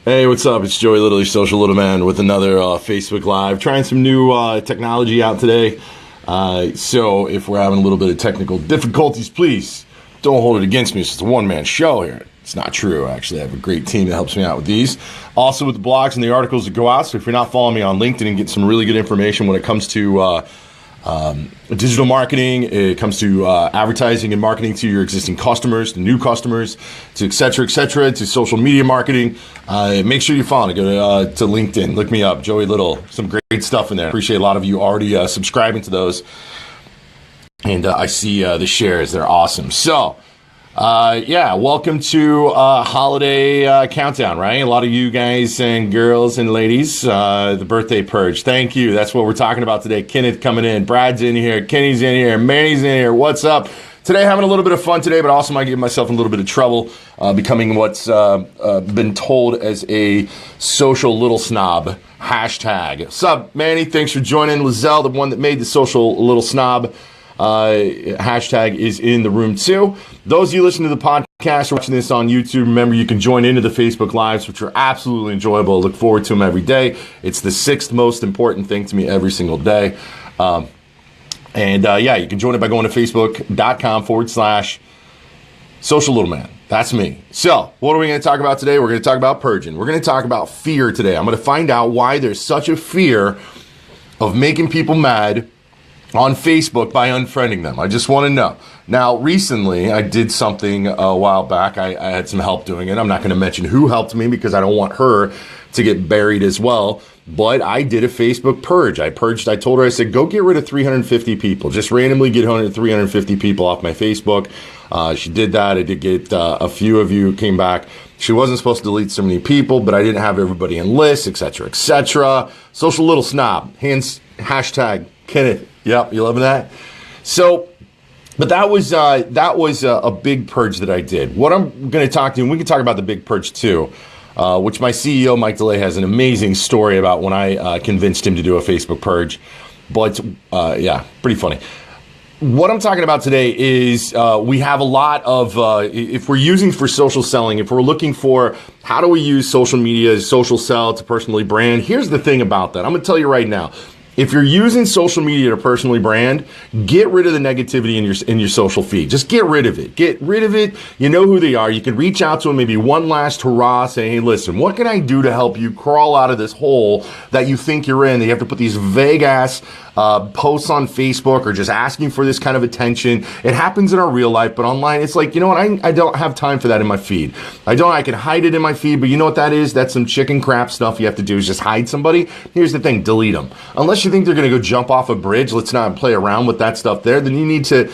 Hey, what's up? It's Joey Little, your social little man, with another Facebook Live. Trying some new technology out today. So if we're having a little bit of technical difficulties, please don't hold it against me. It's just a one-man show here. It's not true, actually. I have a great team that helps me out with these. Also with the blogs and the articles that go out. So if you're not following me on LinkedIn and get some really good information when it comes to digital marketing, it comes to advertising and marketing to your existing customers, to new customers, to et cetera, to social media marketing. Make sure you follow me. Go to LinkedIn. Look me up, Joey Little. Some great stuff in there. Appreciate a lot of you already subscribing to those. And I see the shares. They're awesome. So, welcome to holiday countdown, right? A lot of you guys and girls and ladies, the birthday purge. Thank you. That's what we're talking about today. Kenneth coming in. Brad's in here. Kenny's in here. Manny's in here. What's up? Today, having a little bit of fun today, but also might give myself a little bit of trouble becoming what's been told as a social little snob. Hashtag. Sup, Manny? Thanks for joining. Lizelle, the one that made the social little snob. Hashtag is in the room too. Those of you listening to the podcast or watching this on YouTube, remember you can join into the Facebook Lives, which are absolutely enjoyable. I look forward to them every day. It's the sixth most important thing to me every single day. You can join it by going to facebook.com/social little man. That's me. So what are we going to talk about today? We're going to talk about purging. We're going to talk about fear today. I'm going to find out why there's such a fear of making people mad on Facebook by unfriending them. I just want to know. Now, recently, I did something a while back. I had some help doing it. I'm not going to mention who helped me because I don't want her to get buried as well. But I did a Facebook purge. I told her, I said, go get rid of 350 people. Just randomly get 350 people off my Facebook. She did that. I did get a few of you came back. She wasn't supposed to delete so many people, but I didn't have everybody in lists, etc., etc. Social little snob. Hashtag Kenneth. Yep, you loving that? So, but that was a big purge that I did. What I'm going to talk to you, and we can talk about the big purge too, which my CEO, Mike DeLay, has an amazing story about when I convinced him to do a Facebook purge. But, pretty funny. What I'm talking about today is we have a lot of, if we're using for social selling, if we're looking for how do we use social media, social sell to personally brand, here's the thing about that. I'm going to tell you right now. If you're using social media to personally brand, get rid of the negativity in your social feed. Just get rid of it. Get rid of it. You know who they are. You can reach out to them, maybe one last hurrah, saying, hey, listen, what can I do to help you crawl out of this hole that you think you're in? That you have to put these vague-ass posts on Facebook or just asking for this kind of attention. It happens in our real life, but online, it's like, you know what? I don't have time for that in my feed. I can hide it in my feed, but you know what that is? That's some chicken crap stuff you have to do is just hide somebody. Here's the thing, delete them. Unless you think they're going to go jump off a bridge, let's not play around with that stuff there. Then you need to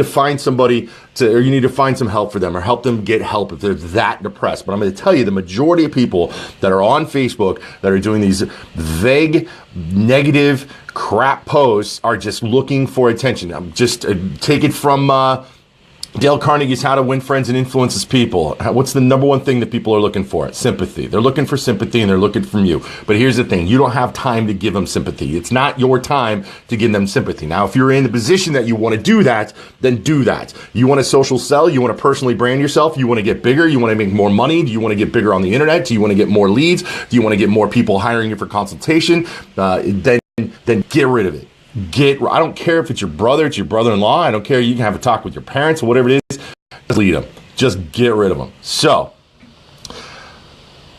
find somebody or you need to find some help for them or help them get help if they're that depressed. But I'm going to tell you, the majority of people that are on Facebook that are doing these vague, negative, crap posts are just looking for attention. I'm just take it from Dale Carnegie's How to Win Friends and Influence People. What's the number one thing that people are looking for? Sympathy. They're looking for sympathy and they're looking from you. But here's the thing. You don't have time to give them sympathy. It's not your time to give them sympathy. Now, if you're in the position that you want to do that, then do that. You want to social sell? You want to personally brand yourself? You want to get bigger? You want to make more money? Do you want to get bigger on the internet? Do you want to get more leads? Do you want to get more people hiring you for consultation? Then get rid of it. I don't care if it's your brother, it's your brother-in-law. I don't care. You can have a talk with your parents or whatever it is. Delete them. Just get rid of them. So,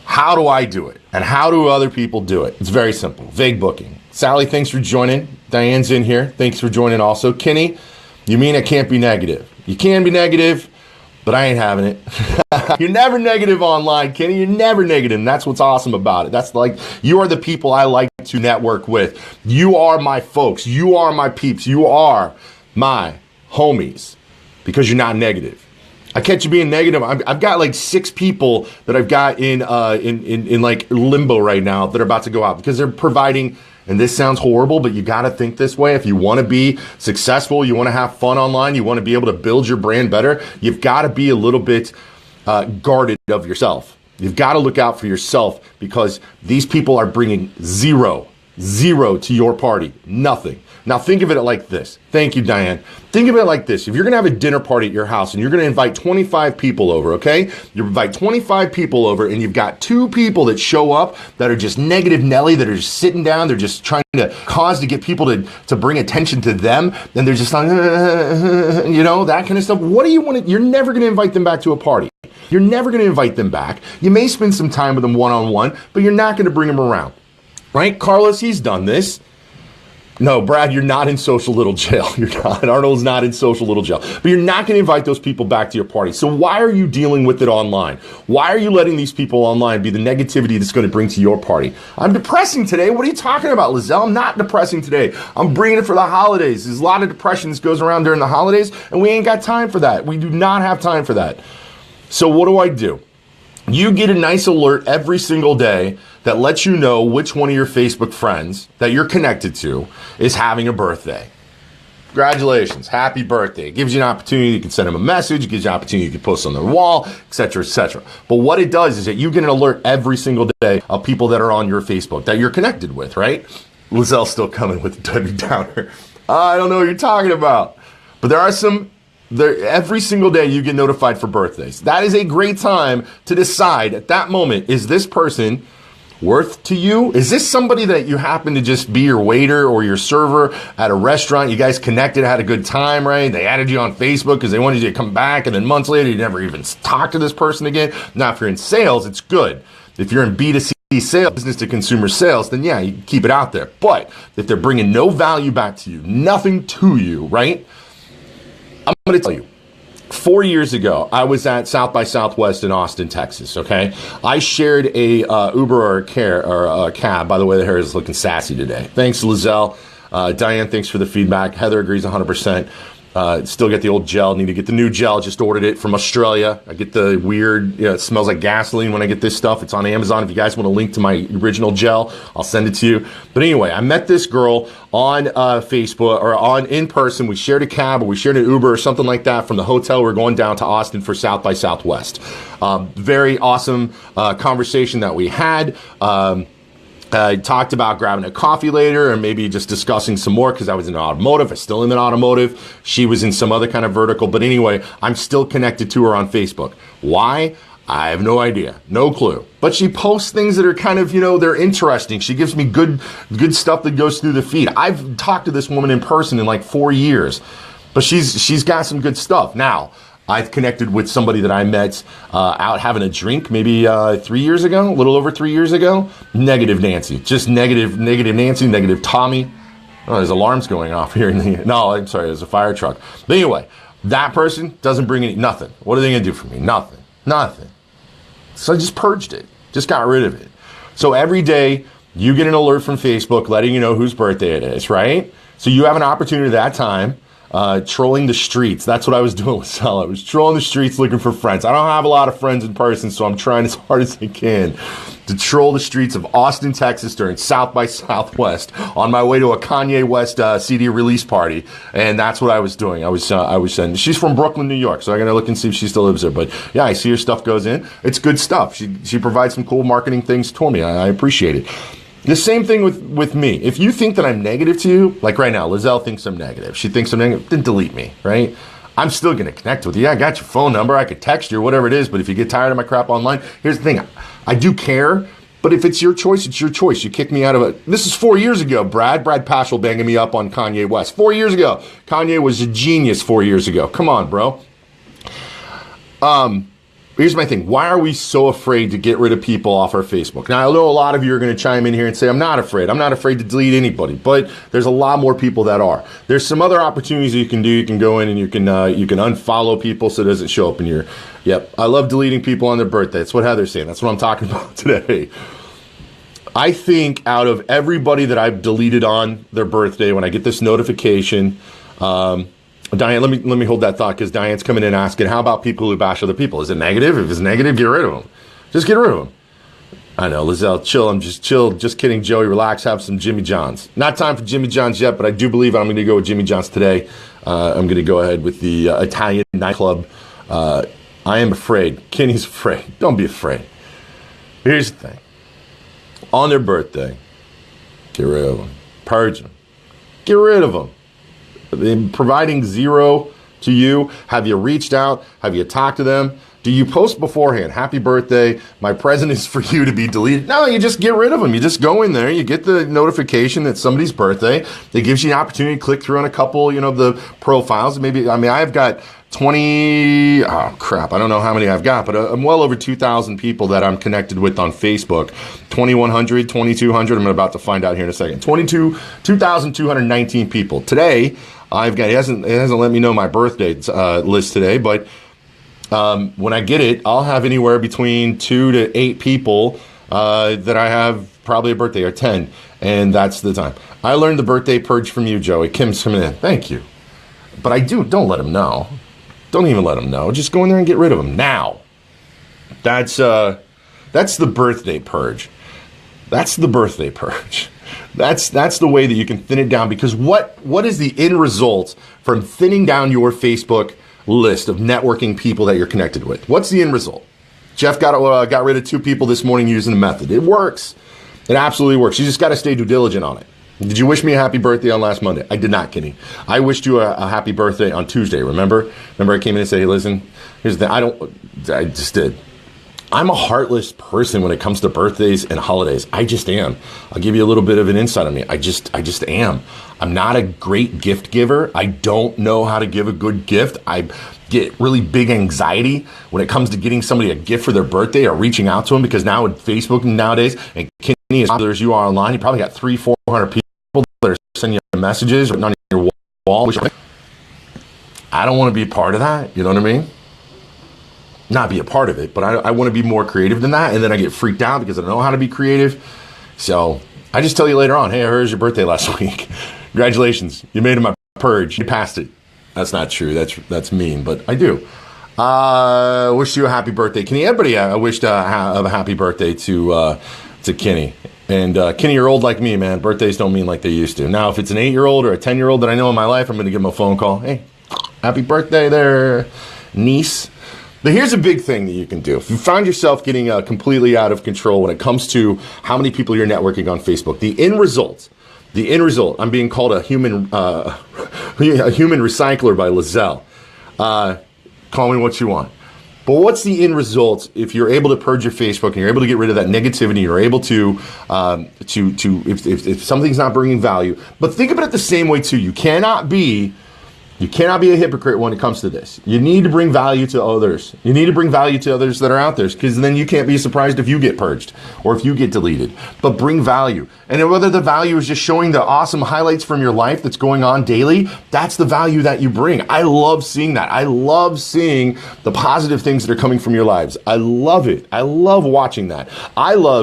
how do I do it? And how do other people do it? It's very simple. Vague booking. Sally, thanks for joining. Diane's in here. Thanks for joining also. Kenny, you mean I can't be negative? You can be negative, but I ain't having it. You're never negative online, Kenny. You're never negative. And that's what's awesome about it. That's like, you are the people I like to network with. You are my folks. You are my peeps. You are my homies because you're not negative. I catch you being negative. I've got like 6 people that I've got in like limbo right now that are about to go out because they're providing. And this sounds horrible, but you got to think this way. If you want to be successful, you want to have fun online, you want to be able to build your brand better, you've got to be a little bit guarded of yourself. You've got to look out for yourself because these people are bringing zero Zero to your party. Nothing. Now think of it like this. Thank you, Diane. Think of it like this. If you're going to have a dinner party at your house and you're going to invite 25 people over, okay? You invite 25 people over and you've got 2 people that show up that are just negative Nelly, that are just sitting down. They're just trying to cause to get people to bring attention to them. And they're just like, you know, that kind of stuff. What do you want to, you're never going to invite them back to a party. You're never going to invite them back. You may spend some time with them one-on-one, but you're not going to bring them around. Right? Carlos, he's done this. No, Brad, you're not in social little jail. You're not. Arnold's not in social little jail. But you're not going to invite those people back to your party. So why are you dealing with it online? Why are you letting these people online be the negativity that's going to bring to your party? I'm depressing today. What are you talking about, Lizelle? I'm not depressing today. I'm bringing it for the holidays. There's a lot of depression that goes around during the holidays, and we ain't got time for that. We do not have time for that. So what do? You get a nice alert every single day that lets you know which one of your Facebook friends that you're connected to is having a birthday. Congratulations. Happy birthday. It gives you an opportunity. You can send them a message. It gives you an opportunity to post on their wall, etc., etc. But what it does is that you get an alert every single day of people that are on your Facebook that you're connected with, right? Lizelle's still coming with the Debbie Downer. I don't know what you're talking about. But there are some... every single day you get notified for birthdays. That is a great time to decide at that moment, is this person worth to you? Is this somebody that you happen to just be your waiter or your server at a restaurant? You guys connected, had a good time, right? They added you on Facebook because they wanted you to come back, and then months later you never even talk to this person again. Now, if you're in sales, it's good. If you're in B2C sales, business to consumer sales, then yeah, you can keep it out there. But if they're bringing no value back to you, nothing to you, right? I'm going to tell you, 4 years ago, I was at South by Southwest in Austin, Texas, okay? I shared a Uber or a cab. By the way, the hair is looking sassy today. Thanks, Lizelle. Diane, thanks for the feedback. Heather agrees 100%. Still get the old gel. Need to get the new gel. Just ordered it from Australia. I get the weird, it smells like gasoline when I get this stuff. It's on Amazon. If you guys want a link to my original gel, I'll send it to you. But anyway, I met this girl on Facebook or in person. We shared a cab or we shared an Uber or something like that from the hotel. We're going down to Austin for South by Southwest. Very awesome conversation that we had. I talked about grabbing a coffee later and maybe just discussing some more because I was in automotive. I still am in automotive. She was in some other kind of vertical. But anyway, I'm still connected to her on Facebook. Why? I have no idea. No clue. But she posts things that are kind of, they're interesting. She gives me good stuff that goes through the feed. I've talked to this woman in person in like 4 years. But she's got some good stuff. Now, I've connected with somebody that I met out having a drink maybe 3 years ago, a little over 3 years ago. Negative Nancy. Just negative Nancy, negative Tommy. Oh, there's alarms going off here. No, I'm sorry, there's a fire truck. But anyway, that person doesn't bring nothing. What are they going to do for me? Nothing. So I just purged it. Just got rid of it. So every day you get an alert from Facebook letting you know whose birthday it is, right? So you have an opportunity at that time. Trolling the streets. That's what I was doing with Sal. I was trolling the streets looking for friends. I don't have a lot of friends in person, so I'm trying as hard as I can to troll the streets of Austin, Texas during South by Southwest on my way to a Kanye West CD release party. And that's what I was doing. I was saying, she's from Brooklyn, New York, so I'm going to look and see if she still lives there. But yeah, I see her stuff goes in. It's good stuff. She provides some cool marketing things for me. I appreciate it. The same thing with me. If you think that I'm negative to you, like right now, Lizelle thinks I'm negative. She thinks I'm negative, then delete me, right? I'm still going to connect with you. I got your phone number. I could text you or whatever it is. But if you get tired of my crap online, here's the thing. I do care. But if it's your choice, it's your choice. You kick me out of it. This is 4 years ago, Brad. Brad Paschal banging me up on Kanye West. 4 years ago. Kanye was a genius 4 years ago. Come on, bro. Here's my thing. Why are we so afraid to get rid of people off our Facebook? Now, I know a lot of you are going to chime in here and say, I'm not afraid. I'm not afraid to delete anybody. But there's a lot more people that are. There's some other opportunities you can do. You can go in and you can unfollow people so it doesn't show up in your... Yep. I love deleting people on their birthday. That's what Heather's saying. That's what I'm talking about today. I think out of everybody that I've deleted on their birthday, when I get this notification... Diane, let me hold that thought because Diane's coming in asking, how about people who bash other people? Is it negative? If it's negative, get rid of them. Just get rid of them. I know, Lizelle, chill. I'm just chill. Just kidding, Joey. Relax. Have some Jimmy John's. Not time for Jimmy John's yet, but I do believe I'm going to go with Jimmy John's today. I'm going to go ahead with the Italian nightclub. I am afraid. Kenny's afraid. Don't be afraid. Here's the thing. On their birthday, Get rid of them. Purge them. Get rid of them. They're providing zero to you. Have you reached out? Have you talked to them? Do you post beforehand? Happy birthday. My present is for you to be deleted. No, you just get rid of them. You just go in there. You get the notification that somebody's birthday. It gives you an opportunity to click through on a couple, the profiles. Maybe, I've got 20, oh crap, I don't know how many I've got, but I'm well over 2,000 people that I'm connected with on Facebook. 2,100, 2,200, I'm about to find out here in a second. 2,219 people. Today, I've got, it hasn't let me know my birthday list today, but when I get it, I'll have anywhere between 2 to 8 people that I have probably a birthday, or 10, and that's the time. I learned the birthday purge from you, Joey. Kim's coming in. Thank you. But don't let them know. Don't even let them know. Just go in there and get rid of them now. That's the birthday purge. That's the birthday purge. That's the way that you can thin it down, because what is the end result from thinning down your Facebook list of networking people that you're connected with? What's the end result? Jeff got rid of 2 people this morning using the method. It works. It absolutely works. You just got to stay due diligent on it. Did you wish me a happy birthday on last Monday? I did not, Kenny. I wished you a happy birthday on Tuesday, remember? Remember I came in and said, hey, listen, here's the thing. I just did. I'm a heartless person when it comes to birthdays and holidays. I just am. I'll give you a little bit of an insight on me. I just am. I'm not a great gift giver. I don't know how to give a good gift. I get really big anxiety when it comes to getting somebody a gift for their birthday or reaching out to them, because now with Facebook nowadays, and Kenny, as popular as you are online, you probably got 300-400 people that are sending you messages on your wall. I don't want to be a part of that. You know what I mean? Not be a part of it, but I want to be more creative than that. And then I get freaked out because I don't know how to be creative. So I just tell you later on, hey, I heard it was your birthday last week. Congratulations. You made it my purge. You passed it. That's not true. That's mean, but I do. Wish you a happy birthday. Kenny, everybody wished a happy birthday to Kenny. And Kenny, you're old like me, man. Birthdays don't mean like they used to. Now, if it's an 8-year-old or a 10-year-old that I know in my life, I'm going to give him a phone call. Hey, happy birthday there, niece. But here's a big thing that you can do. If you find yourself getting completely out of control when it comes to how many people you're networking on Facebook, the end result, I'm being called a human recycler by Lizelle. Call me what you want. But what's the end result if you're able to purge your Facebook and you're able to get rid of that negativity, you're able to if something's not bringing value. But think of it the same way too. You cannot be a hypocrite when it comes to this. You need to bring value to others. You need to bring value to others that are out there, because then you can't be surprised if you get purged or if you get deleted. But bring value. And whether the value is just showing the awesome highlights from your life that's going on daily, that's the value that you bring. I love seeing that. I love seeing the positive things that are coming from your lives. I love it. I love watching that.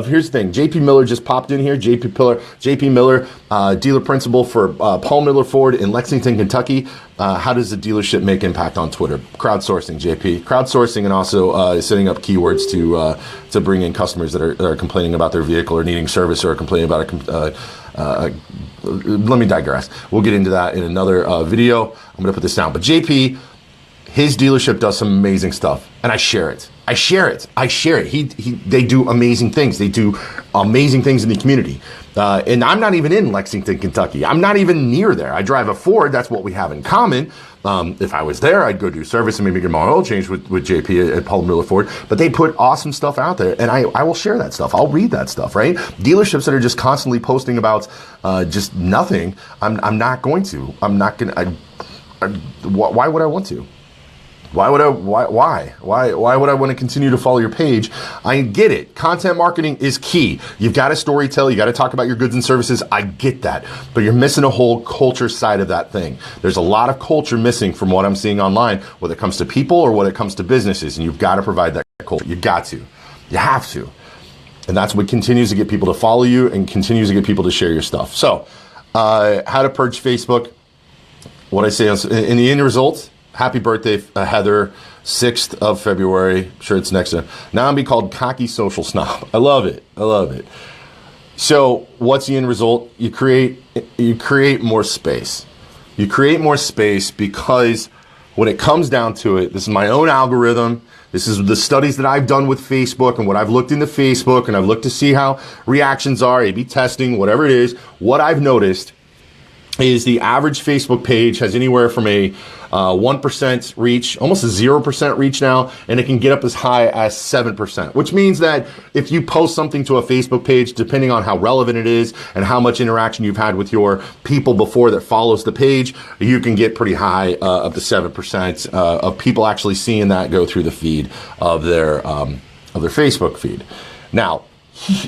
Here's the thing. JP Miller just popped in here. JP Miller, dealer principal for Paul Miller Ford in Lexington, Kentucky. How does the dealership make impact on Twitter? Crowdsourcing, JP. Crowdsourcing, and also setting up keywords to bring in customers that are complaining about their vehicle or needing service or complaining about let me digress. We'll get into that in another video. I'm going to put this down. But JP, his dealership does some amazing stuff, and I share it. They do amazing things. They do amazing things in the community. And I'm not even in Lexington, Kentucky. I'm not even near there. I drive a Ford. That's what we have in common. If I was there, I'd go do service and maybe get my oil change with JP at Paul Miller Ford. But they put awesome stuff out there, and I will share that stuff. I'll read that stuff, right? Dealerships that are just constantly posting about just nothing, I'm not going to. I'm not going to. Why would I want to? Why would I want to continue to follow your page? I get it. Content marketing is key. You've got to storytell. You got to talk about your goods and services. I get that. But you're missing a whole culture side of that thing. There's a lot of culture missing from what I'm seeing online, whether it comes to people or when it comes to businesses. And you've got to provide that culture. You got to. You have to. And that's what continues to get people to follow you and continues to get people to share your stuff. So, how to purge Facebook. What I say in the end results. Happy birthday, Heather, 6th of February. I'm sure it's next to. Now I'm being called cocky social snob. I love it. So what's the end result? You create more space. You create more space because when it comes down to it, this is my own algorithm. This is the studies that I've done with Facebook and what I've looked into Facebook, and I've looked to see how reactions are, A/B testing, whatever it is. What I've noticed is the average Facebook page has anywhere from a 1% reach, almost a 0% reach now, and it can get up as high as 7%, which means that if you post something to a Facebook page, depending on how relevant it is and how much interaction you've had with your people before that follows the page, you can get pretty high, up to 7% of people actually seeing that go through the feed of their Facebook feed. Now,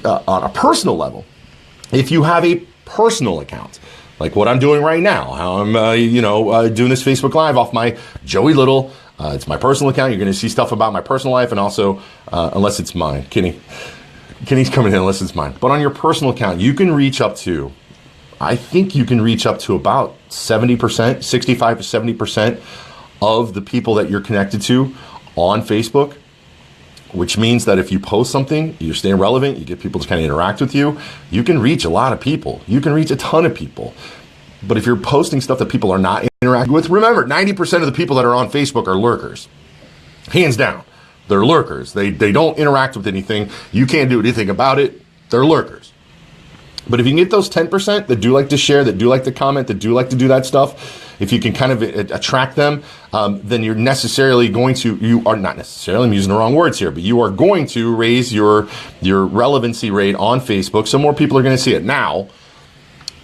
on a personal level, if you have a personal account, like what I'm doing right now, how I'm, doing this Facebook Live off my Joey Little. It's my personal account. You're going to see stuff about my personal life, and also, unless it's mine, Kenny's coming in unless it's mine. But on your personal account, you can reach up to, I think you can reach up to about 70%, 65 to 70% of the people that you're connected to on Facebook. Which means that if you post something, you're staying relevant, you get people to kind of interact with you, you can reach a lot of people. You can reach a ton of people. But if you're posting stuff that people are not interacting with, remember, 90% of the people that are on Facebook are lurkers. Hands down. They're lurkers. They don't interact with anything. You can't do anything about it. They're lurkers. But if you can get those 10% that do like to share, that do like to comment, that do like to do that stuff, if you can kind of attract them, then you're not necessarily, I'm using the wrong words here, but you are going to raise your relevancy rate on Facebook, so more people are going to see it. Now,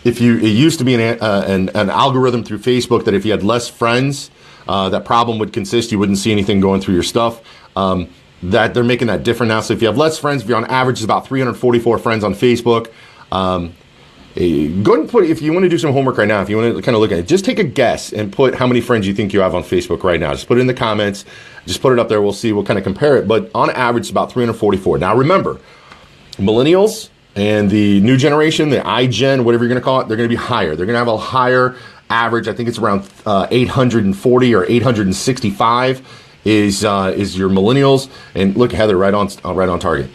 it used to be an algorithm through Facebook that if you had less friends, that problem would consist, you wouldn't see anything going through your stuff. That they're making that different now. So if you have less friends, if you're on average, it's about 344 friends on Facebook. Go ahead and put, if you want to do some homework right now, if you want to kind of look at it, just take a guess and put how many friends you think you have on Facebook right now. Just put it in the comments. Just put it up there. We'll see. We'll kind of compare it. But on average, it's about 344. Now, remember, millennials and the new generation, the iGen, whatever you're going to call it, they're going to be higher. They're going to have a higher average. I think it's around 840 or 865 is your millennials. And look, Heather, right on target.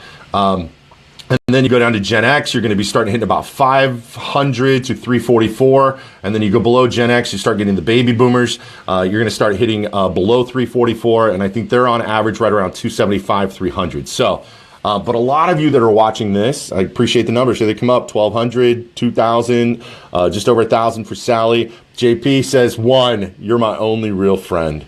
And then you go down to Gen X, you're going to be starting hitting about 500 to 344. And then you go below Gen X, you start getting the baby boomers. You're going to start hitting below 344. And I think they're on average right around 275, 300. So, but a lot of you that are watching this, I appreciate the numbers. Here they come up, 1,200, 2,000, just over 1,000 for Sally. JP says, you're my only real friend.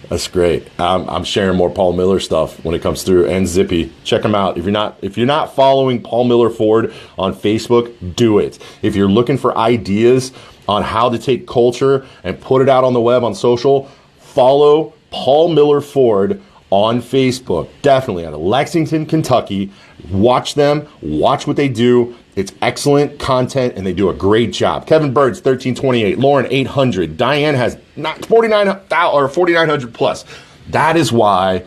That's great. I'm sharing more Paul Miller stuff when it comes through, and Zippy. Check them out. If you're not following Paul Miller Ford on Facebook, do it. If you're looking for ideas on how to take culture and put it out on the web on social, follow Paul Miller Ford on Facebook. Definitely out of Lexington, Kentucky. Watch them. Watch what they do. It's excellent content, and they do a great job. Kevin Bird's 1328, Lauren 800, Diane has 4,900 plus. That is why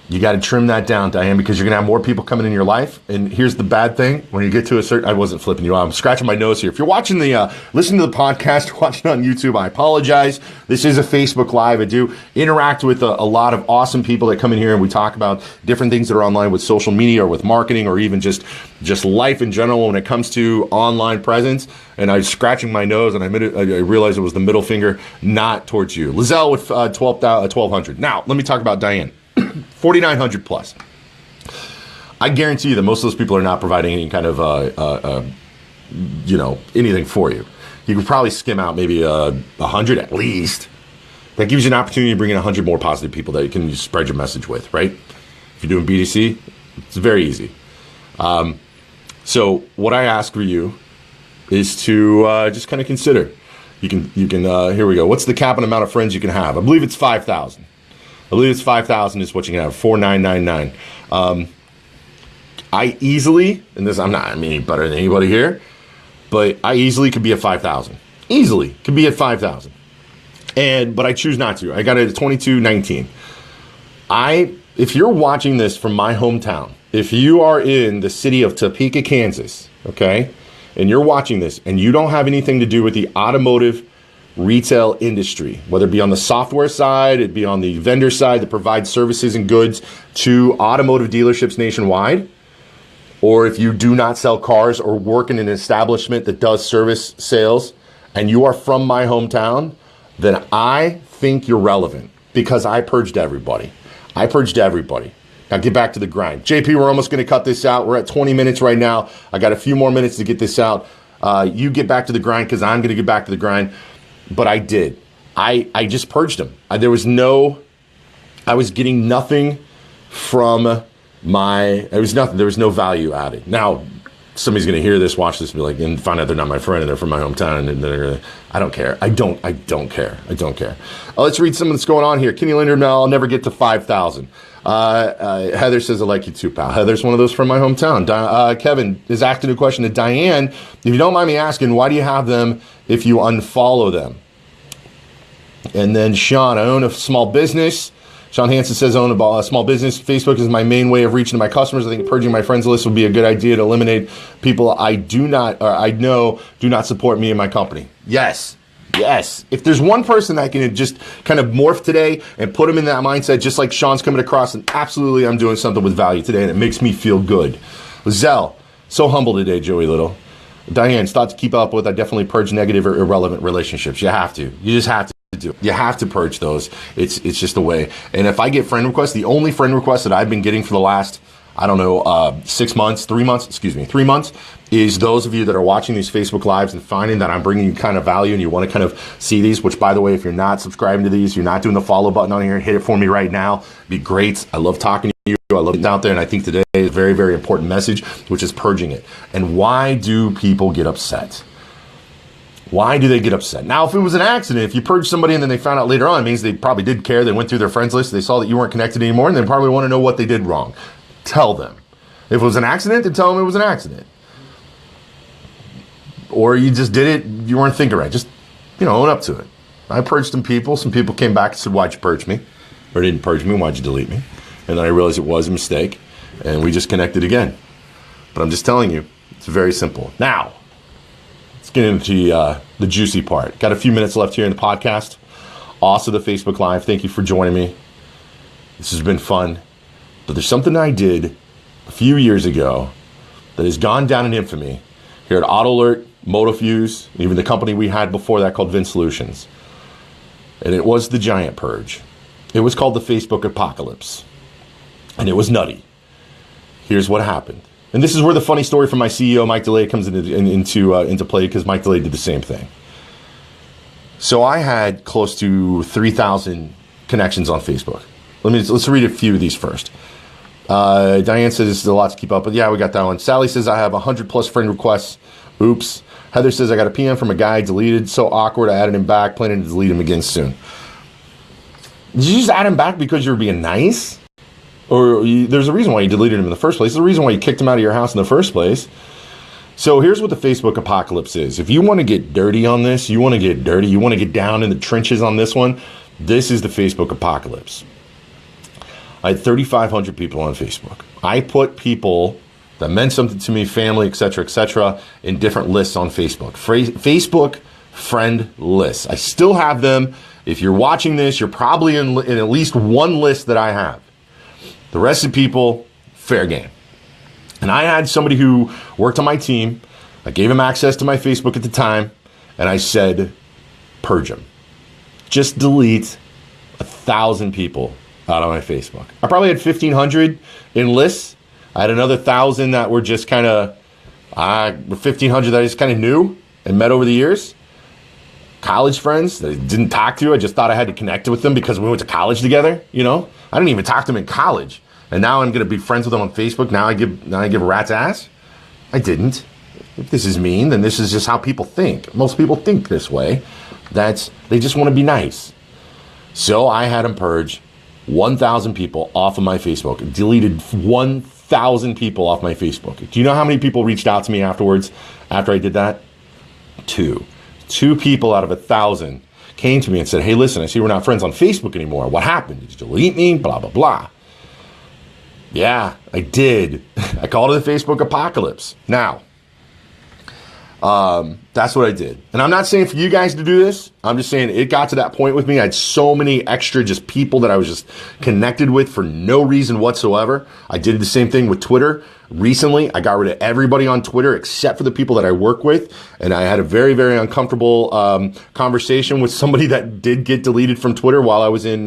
you got to trim that down, Diane, because you're going to have more people coming in your life. And here's the bad thing: when you get to a certain, I wasn't flipping you out. I'm scratching my nose here. If you're watching listening to the podcast, watching on YouTube, I apologize. This is a Facebook Live. I do interact with a lot of awesome people that come in here, and we talk about different things that are online with social media or with marketing or even just life in general when it comes to online presence. And I was scratching my nose, and I realized it was the middle finger, not towards you. Lizelle with 1,200. Now, let me talk about Diane. 4,900 plus. I guarantee you that most of those people are not providing any kind of, anything for you. You could probably skim out maybe 100 at least. That gives you an opportunity to bring in 100 more positive people that you can spread your message with, right? If you're doing BDC, it's very easy. So what I ask for you is to just kind of consider. You can. Here we go. What's the cap on amount of friends you can have? I believe it's 5,000. I believe it's 5,000 is what you can have, 4,999. I easily, and this, I'm not any better than anybody here, but I easily could be at 5,000. Easily could be at 5,000. But I choose not to. I got it at 2219. If you're watching this from my hometown, if you are in the city of Topeka, Kansas, okay, and you're watching this and you don't have anything to do with the automotive retail industry, whether it be on the software side, it be on the vendor side that provides services and goods to automotive dealerships nationwide, or if you do not sell cars or work in an establishment that does service sales and you are from my hometown, then I think you're relevant because I purged everybody. I purged everybody. Now get back to the grind. JP, we're almost going to cut this out. We're at 20 minutes right now. I got a few more minutes to get this out. You get back to the grind because I'm going to get back to the grind. But I did. I just purged them. I was getting nothing from there was nothing. There was no value added. Now, somebody's going to hear this, watch this, and be like, and find out they're not my friend and they're from my hometown. And they're, I don't care. I don't care. Let's read some of that's going on here. Kenny Linder, I'll never get to 5,000. Heather says, I like you too, pal. Heather's one of those from my hometown. Kevin is asking a question to Diane. If you don't mind me asking, why do you have them if you unfollow them? And then Sean, I own a small business. Sean Hansen says, I own a small business. Facebook is my main way of reaching my customers. I think purging my friends list would be a good idea to eliminate people I know do not support me and my company. Yes. If there's one person that can just kind of morph today and put him in that mindset, just like Sean's coming across, and absolutely I'm doing something with value today and it makes me feel good. Zell, so humble today, Joey Little. Diane, thought to keep up with. I definitely purge negative or irrelevant relationships. You have to. You just have to. You have to purge those. It's just a way. And if I get friend requests, the only friend requests that I've been getting for the last, 3 months, is those of you that are watching these Facebook Lives and finding that I'm bringing you kind of value and you want to kind of see these, which, by the way, if you're not subscribing to these, you're not doing the follow button on here, hit it for me right now. It'd be great. I love talking to you. I love it out there. And I think today is a very, very important message, which is purging it. And why do people get upset? Why do they get upset? Now, if it was an accident, if you purge somebody and then they found out later on, it means they probably did care. They went through their friends list. They saw that you weren't connected anymore, and they probably want to know what they did wrong. Tell them. If it was an accident, then tell them it was an accident. Or you just did it, you weren't thinking right. Just, own up to it. I purged some people. Some people came back and said, why'd you purge me? Or didn't purge me, why'd you delete me? And then I realized it was a mistake, and we just connected again. But I'm just telling you, it's very simple. Now, let's get into the juicy part. Got a few minutes left here in the podcast. Also, the Facebook Live. Thank you for joining me. This has been fun. But there's something I did a few years ago that has gone down in infamy here at AutoAlert, MotoFuse, even the company we had before that called Vin Solutions. And it was the giant purge. It was called the Facebook apocalypse. And it was nutty. Here's what happened. And this is where the funny story from my CEO, Mike DeLay, comes into play, because Mike DeLay did the same thing. So I had close to 3,000 connections on Facebook. Let's read a few of these first. Diane says this is a lot to keep up with. Yeah, we got that one. Sally says I have 100 plus friend requests. Oops. Heather says I got a PM from a guy deleted. So awkward. I added him back. Planning to delete him again soon. Did you just add him back because you were being nice? Or there's a reason why you deleted him in the first place. There's a reason why you kicked him out of your house in the first place. So here's what the Facebook apocalypse is. If you want to get dirty on this, you want to get down in the trenches on this one, this is the Facebook apocalypse. I had 3,500 people on Facebook. I put people that meant something to me, family, etc., in different lists on Facebook. Facebook friend lists. I still have them. If you're watching this, you're probably in at least one list that I have. The rest of the people, fair game. And I had somebody who worked on my team. I gave him access to my Facebook at the time, and I said, purge him. Just delete 1,000 people out on my Facebook. I probably had 1,500 in lists. I had another 1,000 that were just kind of, 1,500 that I just kind of knew and met over the years. College friends that I didn't talk to. I just thought I had to connect with them because we went to college together. I didn't even talk to them in college. And now I'm going to be friends with them on Facebook. Now I give a rat's ass. I didn't. If this is mean, then this is just how people think. Most people think this way. That they just want to be nice. So I had them purge 1,000 people off of my Facebook. Deleted 1,000 people off my Facebook. Do you know how many people reached out to me afterwards after I did that? 2. 2 people out of 1,000 came to me and said, hey, listen, I see we're not friends on Facebook anymore. What happened? Did you delete me? Blah, blah, blah. Yeah, I did. I called it the Facebook apocalypse. Now, that's what I did. And I'm not saying for you guys to do this. I'm just saying it got to that point with me. I had so many extra just people that I was just connected with for no reason whatsoever. I did the same thing with Twitter. Recently, I got rid of everybody on Twitter except for the people that I work with. And I had a very, very uncomfortable conversation with somebody that did get deleted from Twitter while I was in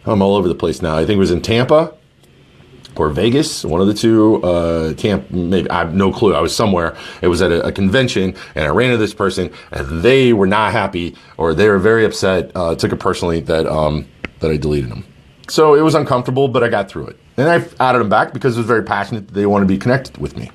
I'm all over the place now. I think it was in Tampa or Vegas, one of the two. Tampa, maybe, I have no clue. I was somewhere. It was at a convention, and I ran into this person, and they were not happy, or they were very upset. Took it personally that I deleted them. So it was uncomfortable, but I got through it. And I added them back because it was very passionate that they want to be connected with me.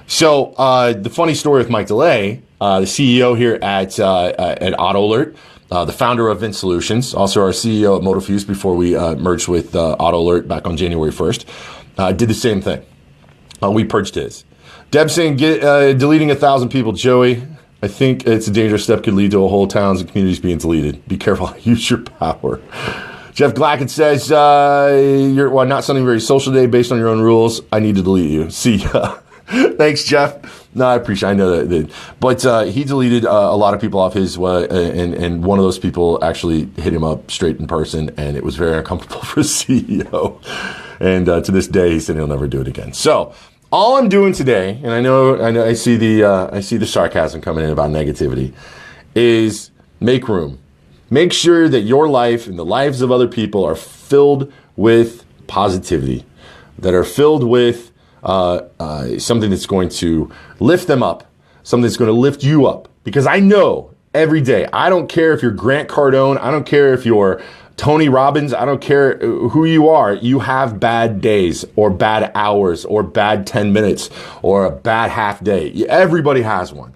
So the funny story with Mike DeLay, the CEO here at Auto Alert, the founder of Vint Solutions, also our CEO at MotoFuse before we merged with Auto Alert back on January 1st, did the same thing. We purged his. Deb saying, deleting 1,000 people, Joey. I think it's a dangerous step, could lead to a whole towns and communities being deleted. Be careful, use your power. Jeff Glackett says, you're not something very social today based on your own rules. I need to delete you. See ya. Thanks, Jeff. No, I appreciate it. I know that. But he deleted a lot of people off his, and one of those people actually hit him up straight in person, and it was very uncomfortable for the CEO. And to this day, he said he'll never do it again. So all I'm doing today, and I know I see the sarcasm coming in about negativity, is make room. Make sure that your life and the lives of other people are filled with positivity, that are filled with something that's going to lift them up, something that's going to lift you up. Because I know every day, I don't care if you're Grant Cardone, I don't care if you're Tony Robbins, I don't care who you are, you have bad days or bad hours or bad 10 minutes or a bad half day. Everybody has one.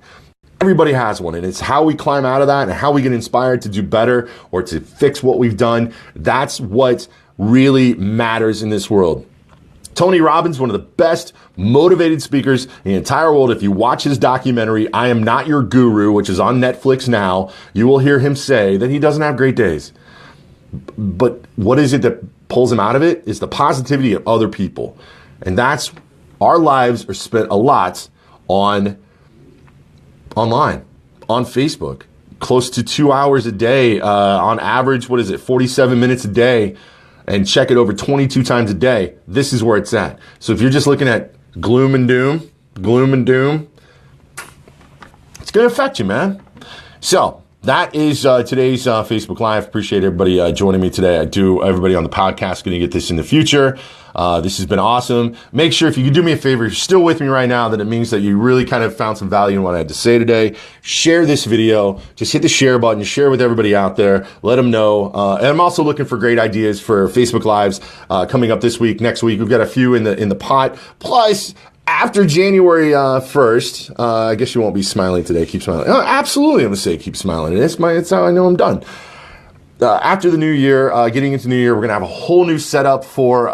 Everybody has one, and it's how we climb out of that and how we get inspired to do better or to fix what we've done. That's what really matters in this world. Tony Robbins, one of the best motivated speakers in the entire world. If you watch his documentary, I Am Not Your Guru, which is on Netflix now, you will hear him say that he doesn't have great days. But what is it that pulls him out of it? Is the positivity of other people. And that's, our lives are spent a lot online, on Facebook, close to 2 hours a day, on average, 47 minutes a day, and check it over 22 times a day. This is where it's at. So if you're just looking at gloom and doom, it's going to affect you, man. So that is today's Facebook Live. Appreciate everybody joining me today. Everybody on the podcast going to get this in the future. This has been awesome. Make sure, if you could do me a favor, if you're still with me right now, then it means that you really kind of found some value in what I had to say today. Share this video. Just hit the share button. Share with everybody out there. Let them know. And I'm also looking for great ideas for Facebook Lives coming up this week, next week. We've got a few in the pot. Plus, after January 1st, I guess you won't be smiling today. Keep smiling. Oh, absolutely, I'm going to say keep smiling. It's how I know I'm done. After the new year, getting into New Year, we're going to have a whole new setup for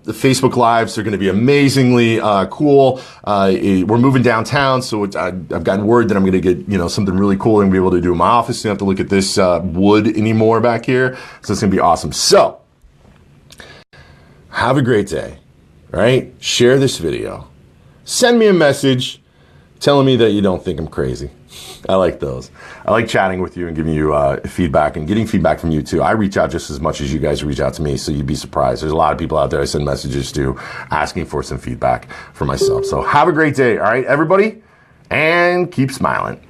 the Facebook Lives. They're going to be amazingly cool. We're moving downtown, so I've gotten word that I'm going to get something really cool and be able to do in my office. You don't have to look at this wood anymore back here. So it's going to be awesome. So have a great day, right? Share this video. Send me a message telling me that you don't think I'm crazy. I like those. I like chatting with you and giving you feedback and getting feedback from you too. I reach out just as much as you guys reach out to me, so you'd be surprised. There's a lot of people out there I send messages to asking for some feedback for myself. So have a great day, all right, everybody, and keep smiling.